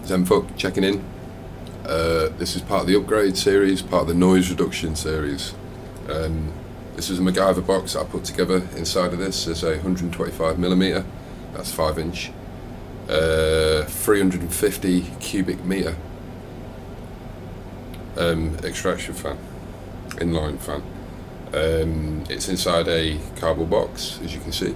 Zenfuck checking in. This is part of the upgrade series, part of the noise reduction series. This is a MacGyver box that I put together. Inside of this is a 125mm, that's 5-inch, 350 cubic meter extraction fan, inline fan. It's inside a cardboard box, as you can see.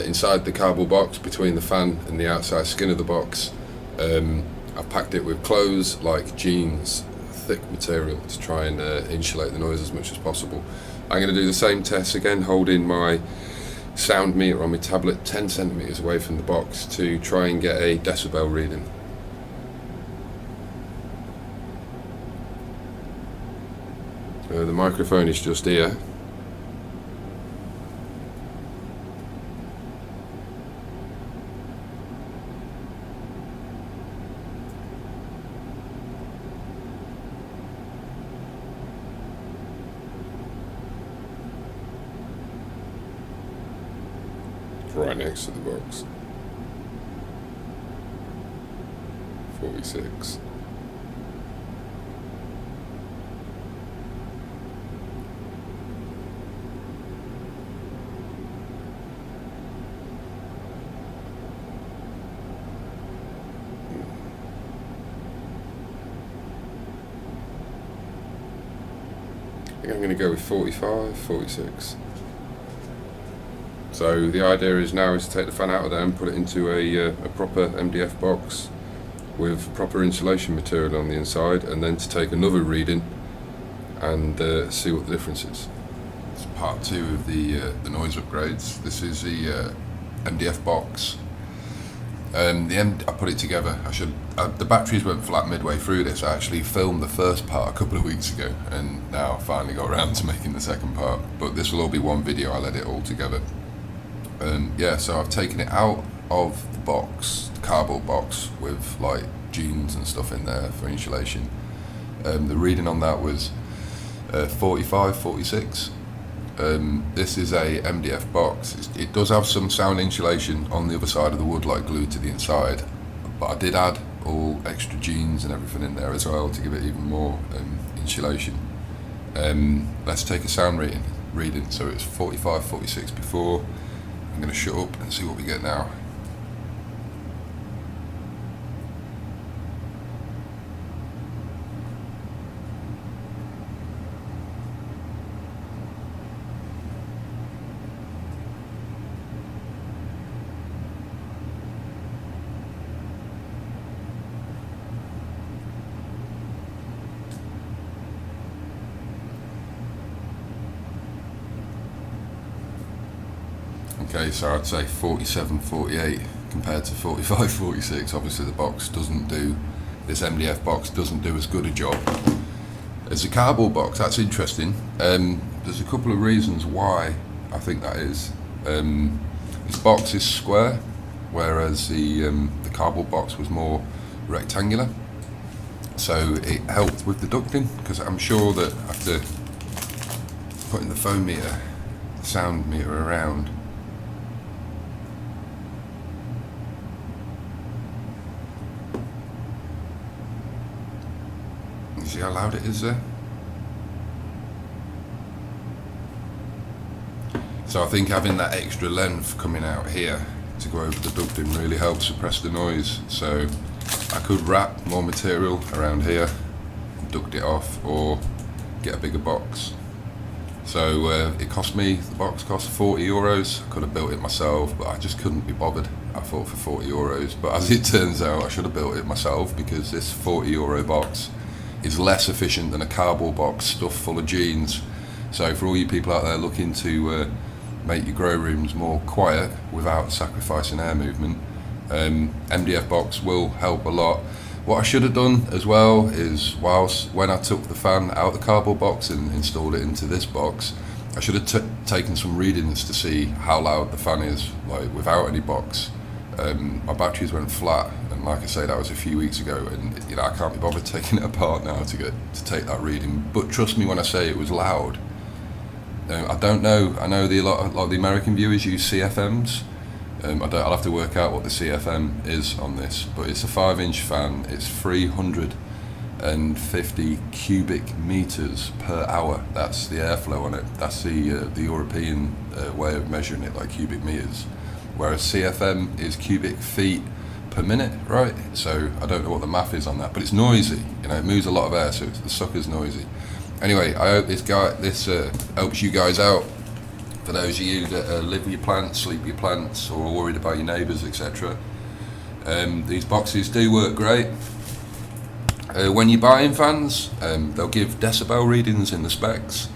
Inside the cardboard box, between the fan and the outside skin of the box, I've packed it with clothes like jeans, thick material, to try and insulate the noise as much as possible. I'm going to do the same test again, holding my sound meter on my tablet 10 centimeters away from the box to try and get a decibel reading. The microphone is just here. Right next to the box. 46. I think I'm going to go with 45, 46. So the idea is now to take the fan out of there and put it into a proper MDF box with proper insulation material on the inside, and then to take another reading and see what the difference is. It's part 2 of the noise upgrades. This is the MDF box. I put it together. The batteries went flat midway through this. I actually filmed the first part a couple of weeks ago, and now I finally got around to making the second part. But this will all be one video. I'll edit it all together. Yeah, so I've taken it out of the box, the cardboard box, with like jeans and stuff in there for insulation. The reading on that was 45, 46. This is a MDF box. It does have some sound insulation on the other side of the wood, like glued to the inside, but I did add all extra jeans and everything in there as well to give it even more insulation. Let's take a sound reading. So it's 45, 46 before. I'm going to shut up and see what we get now. Okay, so I'd say 47, 48 compared to 45, 46. Obviously the box doesn't do, this MDF box doesn't do as good a job as a cardboard box. That's interesting. There's a couple of reasons why I think that is. This box is square, whereas the cardboard box was more rectangular. So it helped with the ducting, because I'm sure that after putting the phone meter, the sound meter around, see how loud it is there? So I think having that extra length coming out here to go over the ducting really helps suppress the noise. So I could wrap more material around here, duct it off, or get a bigger box. So it cost me, the box cost €40. I could have built it myself, but I just couldn't be bothered. I thought for €40, but as it turns out I should have built it myself, because this €40 box is less efficient than a cardboard box stuffed full of jeans. So for all you people out there looking to make your grow rooms more quiet without sacrificing air movement, MDF box will help a lot. What I should have done as well is, when I took the fan out of the cardboard box and installed it into this box, I should have taken some readings to see how loud the fan is, like without any box. My batteries went flat, and like I say, that was a few weeks ago, and I can't be bothered taking it apart now to take that reading. But trust me when I say it was loud. I don't know. I know a lot of the American viewers use CFMs, I'll have to work out what the CFM is on this, but it's a 5-inch fan. It's 350 cubic meters per hour. That's the airflow on it. That's the European way of measuring it, like cubic meters. Whereas CFM is cubic feet per minute, right? So I don't know what the math is on that, but it's noisy. It moves a lot of air, so the sucker's noisy. Anyway, I hope this helps you guys out. For those of you that live with your plants, sleep with your plants, or are worried about your neighbours, etc. These boxes do work great. When you're buying fans, they'll give decibel readings in the specs,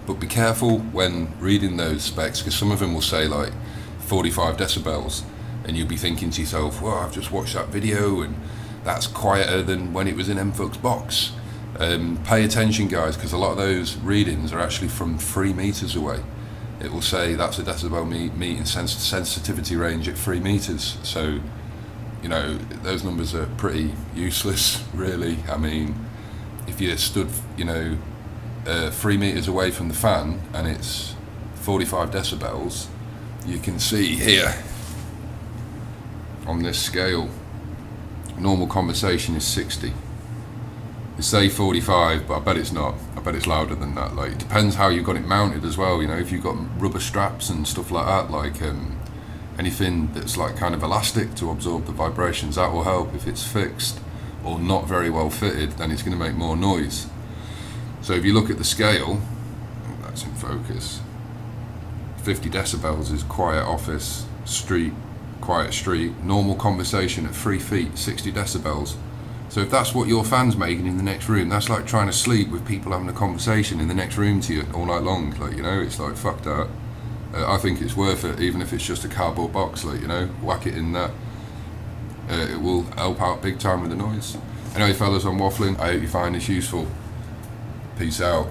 but be careful when reading those specs, because some of them will say like 45 decibels, and you'll be thinking to yourself, well, I've just watched that video and that's quieter than when it was in MFUX box. Pay attention, guys, because a lot of those readings are actually from 3 meters away. It will say that's a decibel meeting sensitivity range at 3 meters. So, those numbers are pretty useless, really. I mean, if you stood, 3 meters away from the fan and it's 45 decibels, you can see here on this scale, normal conversation is 60. They say 45, but I bet it's not. I bet it's louder than that. Like, it depends how you've got it mounted as well. If you've got rubber straps and stuff like that, like anything that's like kind of elastic to absorb the vibrations, that will help. If it's fixed or not very well fitted, then it's going to make more noise. So if you look at the scale, that's in focus. 50 decibels is quiet office, street, quiet street. Normal conversation at 3 feet, 60 decibels. So if that's what your fan's making in the next room, that's like trying to sleep with people having a conversation in the next room to you all night long. Like, it's like, fuck that. I think it's worth it, even if it's just a cardboard box, like, whack it in that. It will help out big time with the noise. Anyway, fellas, I'm waffling. I hope you find this useful. Peace out.